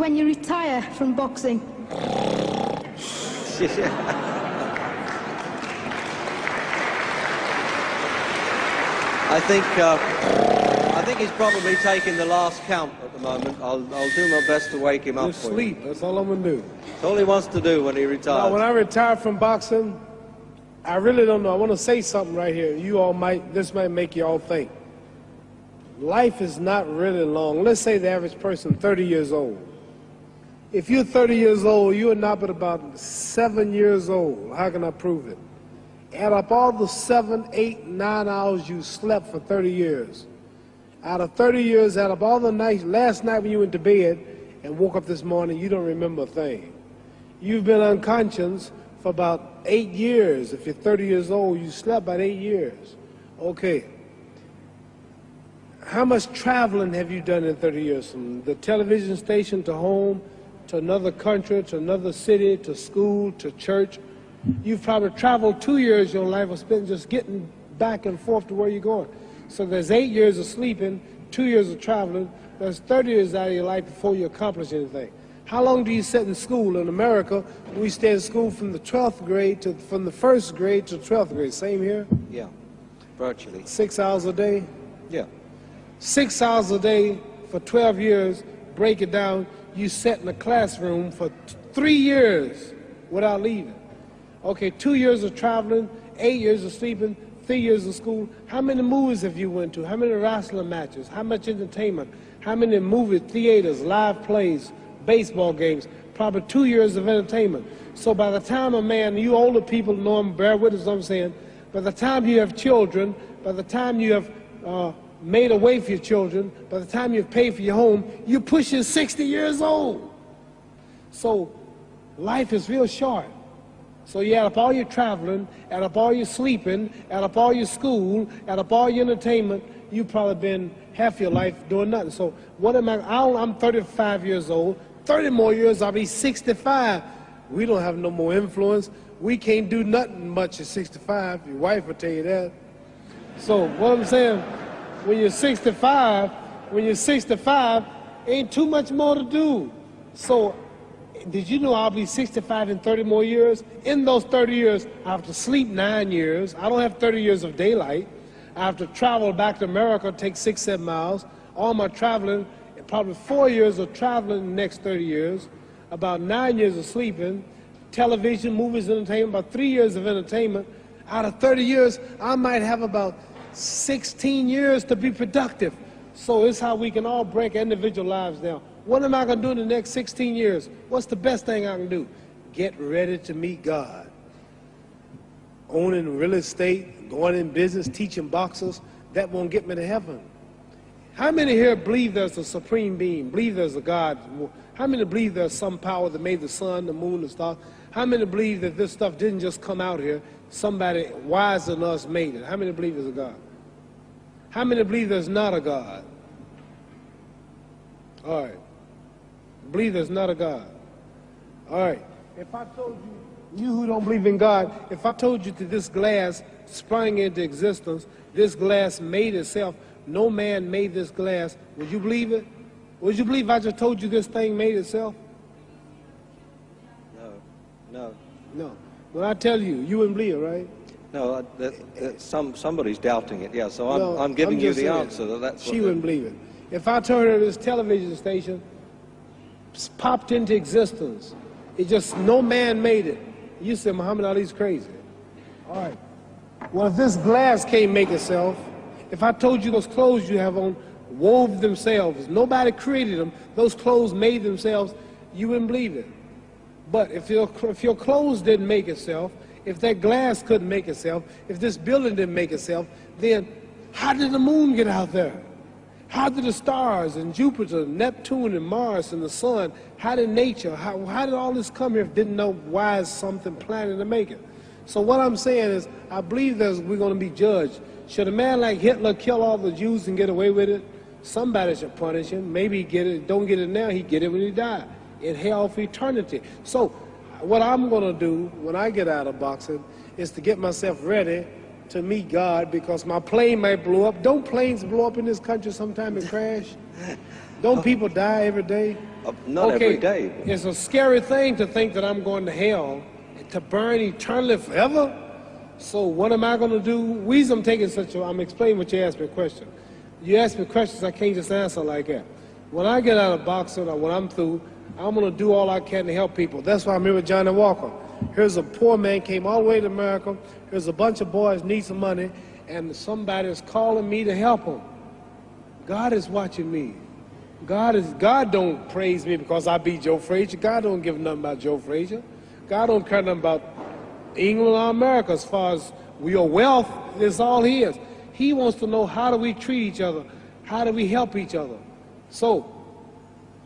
when you retire from boxing? I think he's probably taking the last count at the moment. I'll do my best to wake him up Just for sleep. you. That's all I'm going to do. That's all he wants to do when he retires. Now, when I retire from boxing, I really don't know. I want to say something right here. This might make you all think. Life is not really long. Let's say the average person, 30 years old. If you're 30 years old, you are not but about 7 years old. How can I prove it? Add up all the 7, 8, 9 hours you slept for 30 years. Out of 30 years, add up all the nights, last night when you went to bed and woke up this morning, you don't remember a thing. You've been unconscious for about 8 years. If you're 30 years old, you slept about 8 years. Okay. How much traveling have you done in 30 years? From the television station to home, to another country, to another city, to school, to church. You've probably traveled 2 years of your life or spent just getting back and forth to where you're going. So there's 8 years of sleeping, 2 years of traveling. There's 30 years out of your life before you accomplish anything. How long do you sit in school? In America, we stay in school from the 12th grade from the 1st grade to 12th grade. Same here? Yeah, virtually. 6 hours a day? Yeah. 6 hours a day for 12 years, break it down, you sat in a classroom for 3 years without leaving. Okay, 2 years of traveling, 8 years of sleeping, 3 years of school. How many movies have you went to? How many wrestling matches? How much entertainment? How many movie theaters, live plays, baseball games? Probably 2 years of entertainment. So by the time a man, you older people know him, bear with us what I'm saying, by the time you have children, by the time you have made a way for your children, by the time you've paid for your home, you're pushing 60 years old. So life is real short. So you add up all your traveling, add up all your sleeping, add up all your school, add up all your entertainment, you've probably been half your life doing nothing. So what am I'm 35 years old, 30 more years I'll be 65. We don't have no more influence. We can't do nothing much at 65. Your wife will tell you that. So what I'm saying, when you're 65, ain't too much more to do. So did you know I'll be 65 in 30 more years? In those 30 years, I have to sleep 9 years. I don't have 30 years of daylight. I have to travel back to America, take 6, 7 miles. All my traveling, probably 4 years of traveling in the next 30 years, about 9 years of sleeping, television, movies, entertainment, about 3 years of entertainment. Out of 30 years, I might have about 16 years to be productive. So it's how we can all break individual lives down. What am I going to do in the next 16 years? What's the best thing I can do? Get ready to meet God. Owning real estate, going in business, teaching boxers, that won't get me to heaven. How many here believe there's a supreme being, believe there's a God? How many believe there's some power that made the sun, the moon, the stars? How many believe that this stuff didn't just come out here? Somebody wiser than us made it. How many believe there's a God? How many believe there's not a God? All right. Believe there's not a God. All right. If I told you who don't believe in God, if I told you that this glass sprang into existence, this glass made itself, no man made this glass, would you believe it? Would you believe I just told you this thing made itself? No. No. When I tell you, you wouldn't believe it, right? No, somebody's doubting it, yeah, so I'm giving you the answer. That's she wouldn't believe it. If I told her this television station popped into existence, it just, no man made it, you said Muhammad Ali's crazy. All right. Well, if this glass can't make itself, if I told you those clothes you have on wove themselves, nobody created them, those clothes made themselves, you wouldn't believe it. But if your clothes didn't make itself, if that glass couldn't make itself, if this building didn't make itself, then how did the moon get out there? How did the stars and Jupiter, Neptune and Mars and the sun, how did nature, how did all this come here if didn't know why is something planning to make it? So what I'm saying is, I believe that we're going to be judged. Should a man like Hitler kill all the Jews and get away with it? Somebody should punish him. Maybe he get it, don't get it now, he get it when he died. In hell for eternity. So what I'm going to do when I get out of boxing is to get myself ready to meet God, because my plane might blow up. Don't planes blow up in this country sometime and crash? Don't people die every day? Not every day. It's a scary thing to think that I'm going to hell to burn eternally forever. So what am I going to do? Reason I'm taking I'm explaining what you asked me a question. You ask me questions I can't just answer like that. When I get out of boxing or when I'm through, I'm going to do all I can to help people. That's why I'm here with Johnny Walker. Here's a poor man, came all the way to America. Here's a bunch of boys need some money, and somebody is calling me to help them. God is watching me. God don't praise me because I beat Joe Frazier. God don't give nothing about Joe Frazier. God don't care nothing about England or America as far as your wealth. It's all His. He wants to know, how do we treat each other? How do we help each other? So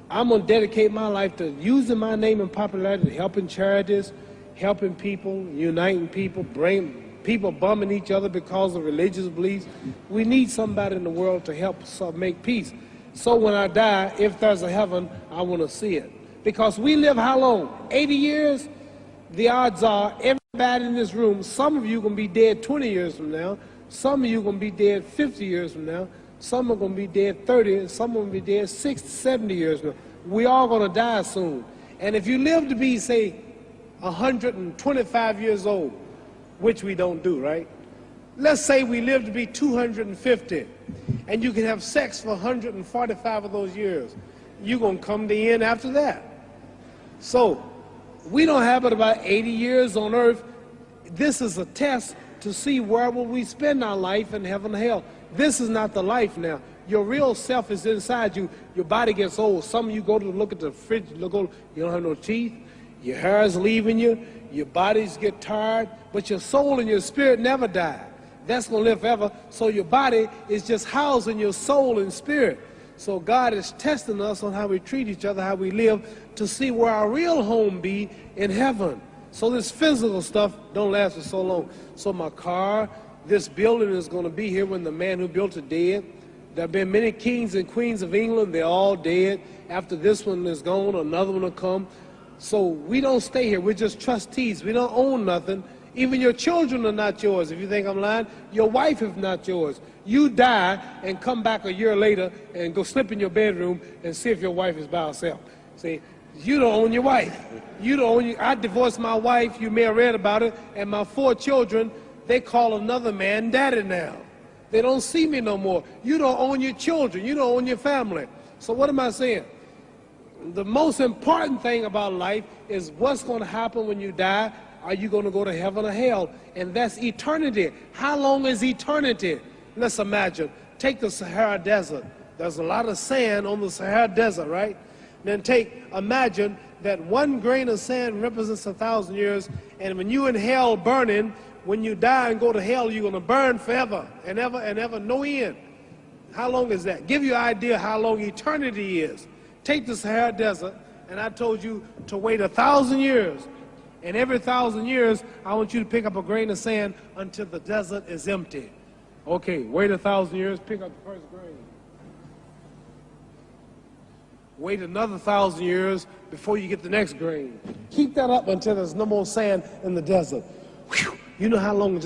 I'm going to dedicate my life to using my name and popularity, helping charities, helping people, uniting people, bring people bumming each other because of religious beliefs. We need somebody in the world to help us make peace. So when I die, if there's a heaven, I want to see it. Because we live how long? 80 years? The odds are everybody in this room, some of you are going to be dead 20 years from now, some of you are going to be dead 50 years from now, some are going to be dead 30, and some are going to be dead 60, 70 years from now. We all going to die soon. And if you live to be, say, 125 years old, which we don't do, right? Let's say we live to be 250, and you can have sex for 145 of those years. You're going to come to the end after that. So we don't have but about 80 years on earth. This is a test to see where will we spend our life in heaven or hell. This is not the life now. Your real self is inside you. Your body gets old. Some of you go to look at the fridge, you don't have no teeth. Your hair is leaving you. Your bodies get tired. But your soul and your spirit never die. That's going to live forever. So your body is just housing your soul and spirit. So God is testing us on how we treat each other, how we live, to see where our real home be in heaven. So this physical stuff don't last for so long. So my car, this building is going to be here when the man who built it dead. There have been many kings and queens of England. They're all dead. After this one is gone, another one will come. So we don't stay here. We're just trustees. We don't own nothing. Even your children are not yours. If you think I'm lying, your wife is not yours. You die and come back a year later and go slip in your bedroom and see if your wife is by herself. See, you don't own your wife. You don't own I divorced my wife. You may have read about it. And my 4 children, they call another man daddy now. They don't see me no more. You don't own your children. You don't own your family. So what am I saying? The most important thing about life is what's going to happen when you die. Are you going to go to heaven or hell? And that's eternity. How long is eternity? Let's imagine. Take the Sahara Desert. There's a lot of sand on the Sahara Desert, right? Then imagine that 1 grain of sand represents 1,000 years, and when you in hell burning, when you die and go to hell, you're going to burn forever and ever and ever, no end. How long is that? Give you an idea how long eternity is. Take the Sahara Desert, and I told you to wait 1,000 years. And every 1,000 years, I want you to pick up a grain of sand until the desert is empty. Okay, wait 1,000 years, pick up the first grain. Wait another 1,000 years before you get the next grain. Keep that up until there's no more sand in the desert. Whew. You know how long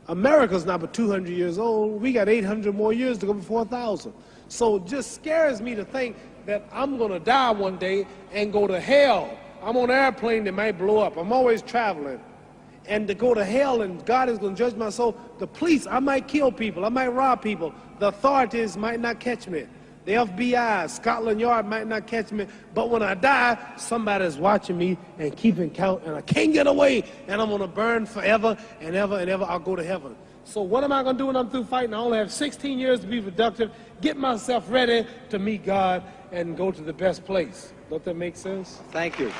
America's not but 200 years old. We got 800 more years to go before 1,000. So it just scares me to think that I'm going to die one day and go to hell. I'm on an airplane that might blow up. I'm always traveling. And to go to hell and God is going to judge my soul. The police, I might kill people. I might rob people. The authorities might not catch me. The FBI, Scotland Yard might not catch me. But when I die, somebody's watching me and keeping count. And I can't get away. And I'm going to burn forever and ever and ever. I'll go to heaven. So what am I going to do when I'm through fighting? I only have 16 years to be productive. Get myself ready to meet God and go to the best place. Don't that make sense? Thank you.